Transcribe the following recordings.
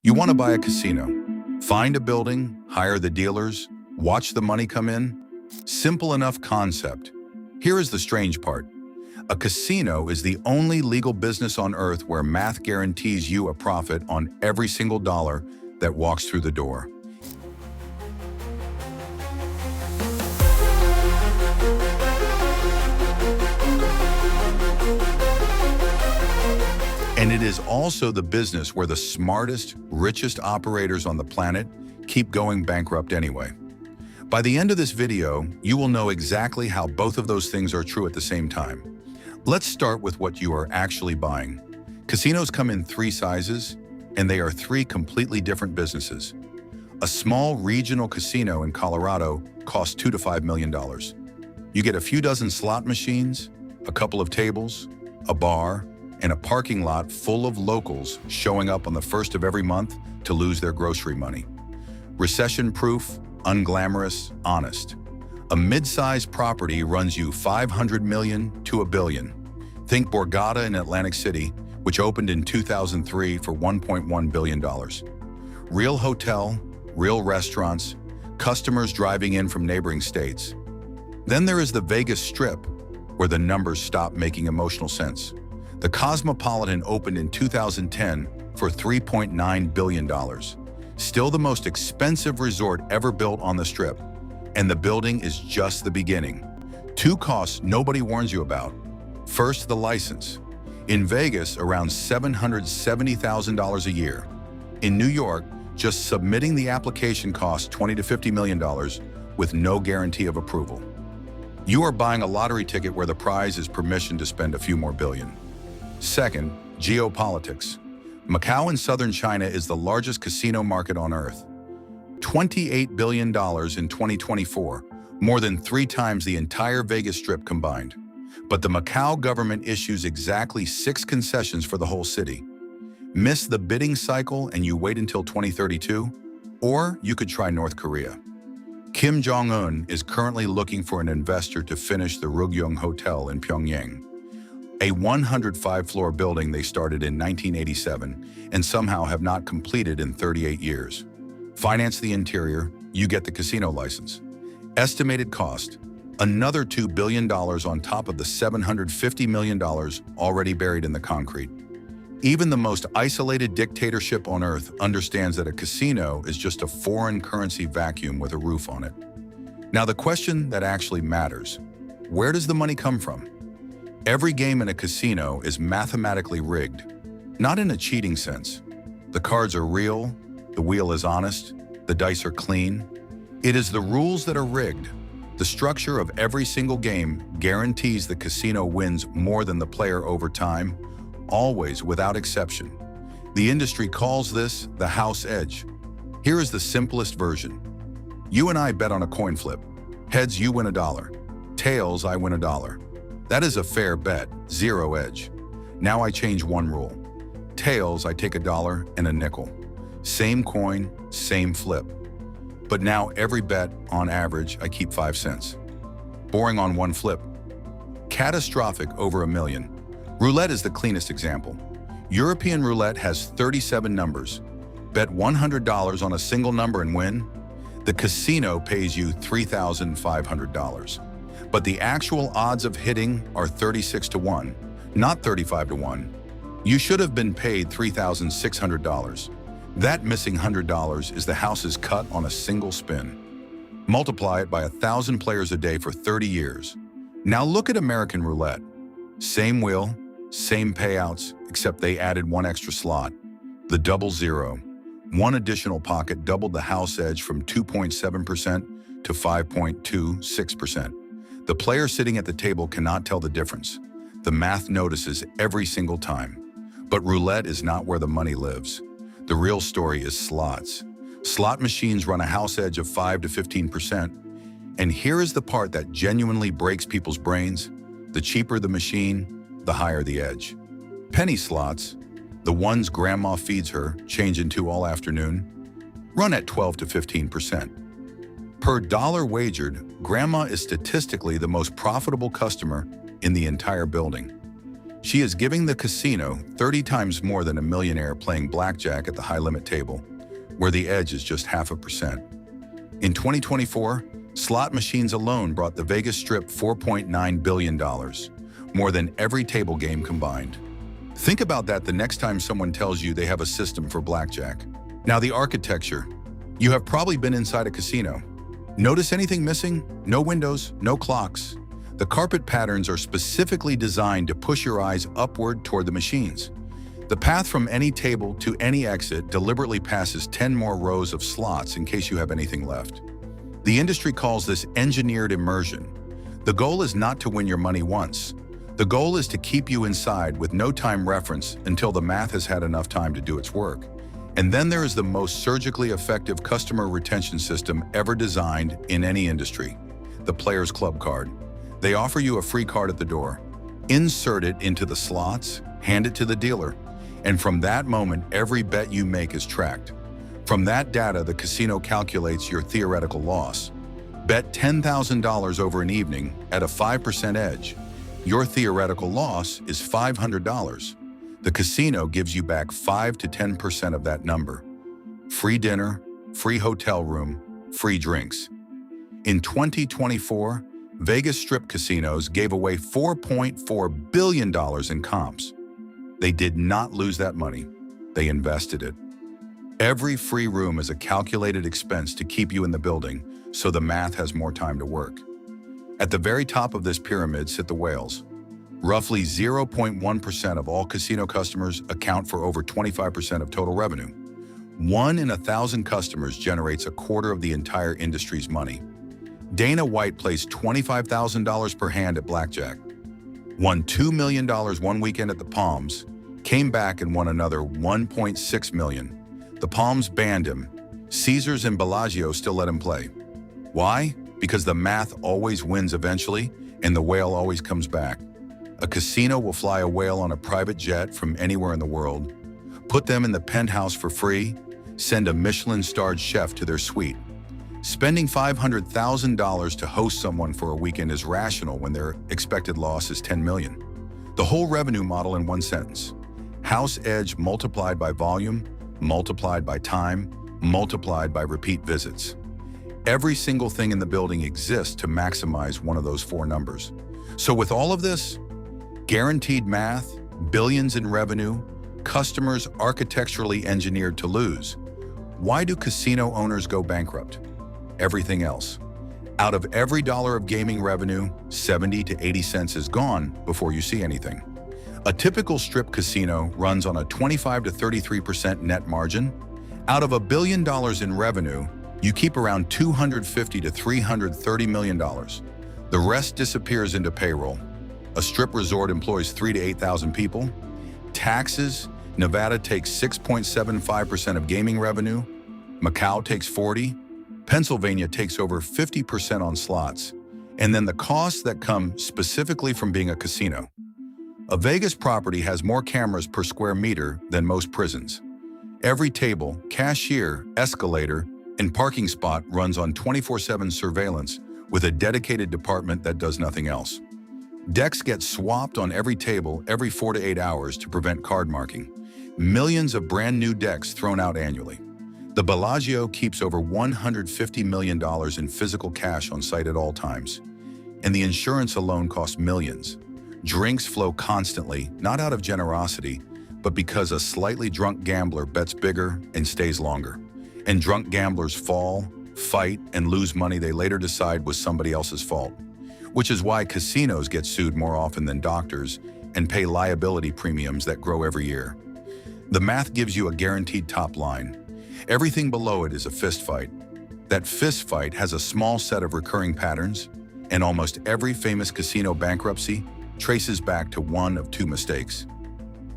You want to buy a casino. Find a building, hire the dealers, watch the money come in. Simple enough concept. Here is the strange part. A casino is the only legal business on earth where math guarantees you a profit on every single dollar that walks through the door. And it is also the business where the smartest, richest operators on the planet keep going bankrupt anyway. By the end of this video, you will know exactly how both of those things are true at the same time. Let's start with what you are actually buying. Casinos come in three sizes, and they are three completely different businesses. A small regional casino in Colorado costs $2 to $5 million. You get a few dozen slot machines, a couple of tables, a bar, and a parking lot full of locals showing up on the first of every month to lose their grocery money. Recession-proof, unglamorous, honest. A mid-sized property runs you $500 million to $1 billion. Think Borgata in Atlantic City, which opened in 2003 for $1.1 billion. Real hotel, real restaurants, customers driving in from neighboring states. Then there is the Vegas Strip, where the numbers stop making emotional sense. The Cosmopolitan opened in 2010 for $3.9 billion. Still the most expensive resort ever built on the Strip. And the building is just the beginning. Two costs nobody warns you about. First, the license. In Vegas, around $770,000 a year. In New York, just submitting the application costs $20 to $50 million with no guarantee of approval. You are buying a lottery ticket where the prize is permission to spend a few more billion. Second, geopolitics. Macau in southern China is the largest casino market on earth. $28 billion in 2024, more than 3 times the entire Vegas Strip combined. But the Macau government issues exactly 6 concessions for the whole city. Miss the bidding cycle and you wait until 2032? Or you could try North Korea. Kim Jong-un is currently looking for an investor to finish the Rugyong Hotel in Pyongyang. A 105-floor building they started in 1987 and somehow have not completed in 38 years. Finance the interior, you get the casino license. Estimated cost, another $2 billion on top of the $750 million already buried in the concrete. Even the most isolated dictatorship on earth understands that a casino is just a foreign currency vacuum with a roof on it. Now the question that actually matters, where does the money come from? Every game in a casino is mathematically rigged, not in a cheating sense. The cards are real, the wheel is honest, the dice are clean. It is the rules that are rigged. The structure of every single game guarantees the casino wins more than the player over time, always without exception. The industry calls this the house edge. Here is the simplest version. You and I bet on a coin flip. Heads, you win $1. Tails, I win $1. That is a fair bet, 0 edge. Now I change one rule. Tails, I take $1 and a nickel. Same coin, same flip. But now every bet, on average, I keep 5 cents. Boring on one flip. Catastrophic over $1 million. Roulette is the cleanest example. European roulette has 37 numbers. Bet $100 on a single number and win. The casino pays you $3,500. But the actual odds of hitting are 36 to 1, not 35 to 1. You should have been paid $3,600. That missing $100 is the house's cut on a single spin. Multiply it by 1,000 players a day for 30 years. Now look at American roulette. Same wheel, same payouts, except they added one extra slot. The double zero. One additional pocket doubled the house edge from 2.7% to 5.26%. The player sitting at the table cannot tell the difference. The math notices every single time. But roulette is not where the money lives. The real story is slots. Slot machines run a house edge of 5 to 15%. And here is the part that genuinely breaks people's brains. The cheaper the machine, the higher the edge. Penny slots, the ones grandma feeds her, change into all afternoon, run at 12 to 15%. Per dollar wagered, grandma is statistically the most profitable customer in the entire building. She is giving the casino 30 times more than a millionaire playing blackjack at the high-limit table, where the edge is just 0.5%. In 2024, slot machines alone brought the Vegas Strip $4.9 billion, more than every table game combined. Think about that the next time someone tells you they have a system for blackjack. Now, the architecture. You have probably been inside a casino. Notice anything missing? No windows, no clocks. The carpet patterns are specifically designed to push your eyes upward toward the machines. The path from any table to any exit deliberately passes 10 more rows of slots in case you have anything left. The industry calls this engineered immersion. The goal is not to win your money once. The goal is to keep you inside with no time reference until the math has had enough time to do its work. And then there is the most surgically effective customer retention system ever designed in any industry, the Player's Club card. They offer you a free card at the door. Insert it into the slots, hand it to the dealer, and from that moment, every bet you make is tracked. From that data, the casino calculates your theoretical loss. Bet $10,000 over an evening at a 5% edge. Your theoretical loss is $500. The casino gives you back 5 to 10% of that number. Free dinner, free hotel room, free drinks. In 2024, Vegas Strip casinos gave away $4.4 billion in comps. They did not lose that money. They invested it. Every free room is a calculated expense to keep you in the building, so the math has more time to work. At the very top of this pyramid sit the whales. Roughly 0.1% of all casino customers account for over 25% of total revenue. 1 in 1,000 customers generates a quarter of the entire industry's money. Dana White placed $25,000 per hand at blackjack, won $2 million one weekend at the Palms, came back and won another $1.6 million. The Palms banned him. Caesars and Bellagio still let him play. Why? Because the math always wins eventually, and the whale always comes back. A casino will fly a whale on a private jet from anywhere in the world, put them in the penthouse for free, send a Michelin-starred chef to their suite. Spending $500,000 to host someone for a weekend is rational when their expected loss is $10 million. The whole revenue model in one sentence. House edge multiplied by volume, multiplied by time, multiplied by repeat visits. Every single thing in the building exists to maximize one of those 4 numbers. So with all of this, guaranteed math, billions in revenue, customers architecturally engineered to lose, why do casino owners go bankrupt? Everything else. Out of every dollar of gaming revenue, 70 to 80 cents is gone before you see anything. A typical strip casino runs on a 25 to 33% net margin. Out of $1 billion in revenue, you keep around $250 to $330 million. The rest disappears into payroll. A strip resort employs 3,000 to 8,000 people. Taxes, Nevada takes 6.75% of gaming revenue. Macau takes 40%. Pennsylvania takes over 50% on slots. And then the costs that come specifically from being a casino. A Vegas property has more cameras per square meter than most prisons. Every table, cashier, escalator, and parking spot runs on 24/7 surveillance with a dedicated department that does nothing else. Decks get swapped on every table every 4 to 8 hours to prevent card marking. Millions of brand new decks thrown out annually. The Bellagio keeps over $150 million in physical cash on site at all times. And the insurance alone costs millions. Drinks flow constantly, not out of generosity, but because a slightly drunk gambler bets bigger and stays longer. And drunk gamblers fall, fight, and lose money they later decide was somebody else's fault. Which is why casinos get sued more often than doctors and pay liability premiums that grow every year. The math gives you a guaranteed top line. Everything below it is a fist fight. That fist fight has a small set of recurring patterns, and almost every famous casino bankruptcy traces back to one of 2 mistakes.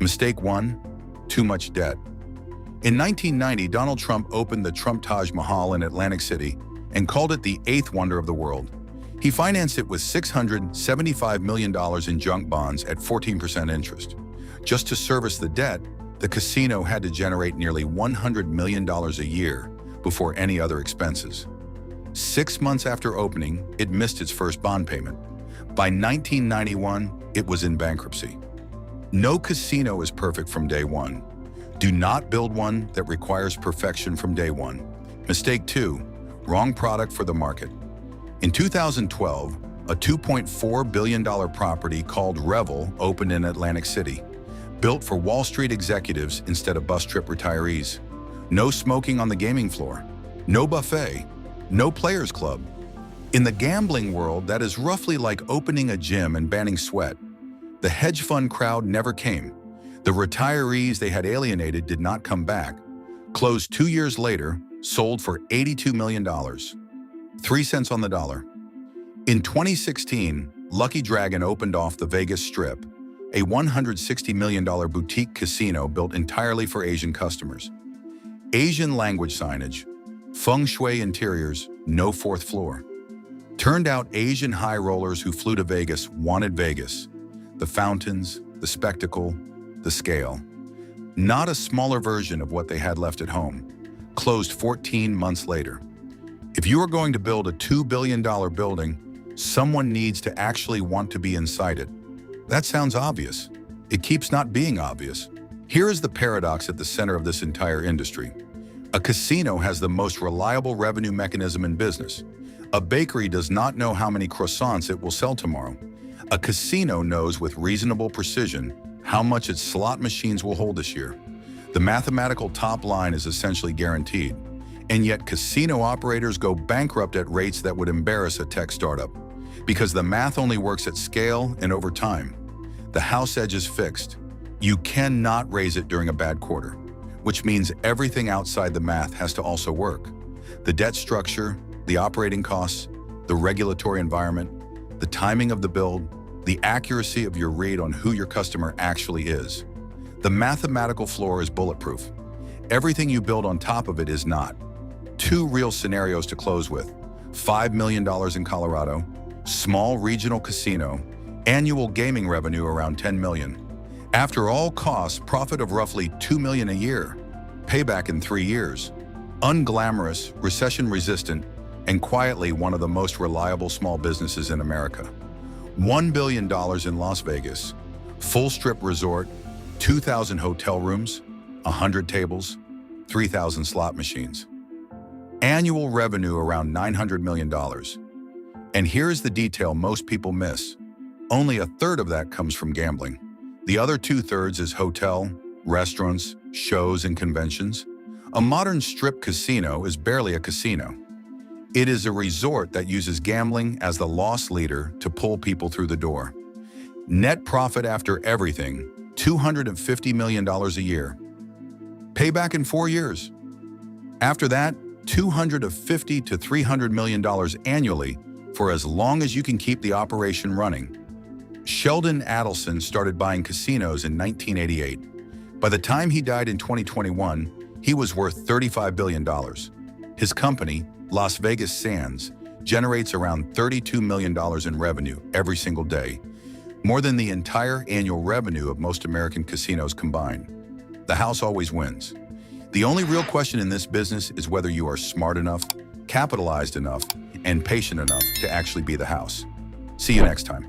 Mistake 1, too much debt. In 1990, Donald Trump opened the Trump Taj Mahal in Atlantic City and called it the 8th wonder of the world. He financed it with $675 million in junk bonds at 14% interest. Just to service the debt, the casino had to generate nearly $100 million a year before any other expenses. 6 months after opening, it missed its first bond payment. By 1991, it was in bankruptcy. No casino is perfect from day one. Do not build one that requires perfection from day one. Mistake 2, wrong product for the market. In 2012, a $2.4 billion property called Revel opened in Atlantic City, built for Wall Street executives instead of bus trip retirees. No smoking on the gaming floor, no buffet, no players club. In the gambling world, that is roughly like opening a gym and banning sweat. The hedge fund crowd never came. The retirees they had alienated did not come back. Closed 2 years later, sold for $82 million. 3 cents on the dollar. In 2016, Lucky Dragon opened off the Vegas Strip, a $160 million boutique casino built entirely for Asian customers. Asian language signage, feng shui interiors, no 4th floor. Turned out Asian high rollers who flew to Vegas wanted Vegas. The fountains, the spectacle, the scale. Not a smaller version of what they had left at home. Closed 14 months later. If you are going to build a $2 billion building, someone needs to actually want to be inside it. That sounds obvious. It keeps not being obvious. Here is the paradox at the center of this entire industry. A casino has the most reliable revenue mechanism in business. A bakery does not know how many croissants it will sell tomorrow. A casino knows with reasonable precision how much its slot machines will hold this year. The mathematical top line is essentially guaranteed. And yet casino operators go bankrupt at rates that would embarrass a tech startup. Because the math only works at scale and over time. The house edge is fixed. You cannot raise it during a bad quarter, which means everything outside the math has to also work. The debt structure, the operating costs, the regulatory environment, the timing of the build, the accuracy of your read on who your customer actually is. The mathematical floor is bulletproof. Everything you build on top of it is not. 2 real scenarios to close with. $5 million in Colorado, small regional casino, annual gaming revenue around $10 million. After all costs, profit of roughly $2 million a year. Payback in 3 years. Unglamorous, recession-resistant, and quietly one of the most reliable small businesses in America. $1 billion in Las Vegas. Full strip resort, 2,000 hotel rooms, 100 tables, 3,000 slot machines. Annual revenue around $900 million. And here's the detail most people miss. Only 1/3 of that comes from gambling. The other 2/3 is hotel, restaurants, shows, and conventions. A modern strip casino is barely a casino. It is a resort that uses gambling as the loss leader to pull people through the door. Net profit after everything, $250 million a year. Payback in 4 years. After that, $250 to $300 million annually for as long as you can keep the operation running. Sheldon Adelson started buying casinos in 1988. By the time he died in 2021, he was worth $35 billion. His company, Las Vegas Sands, generates around $32 million in revenue every single day, more than the entire annual revenue of most American casinos combined. The house always wins. The only real question in this business is whether you are smart enough, capitalized enough, and patient enough to actually be the house. See you next time.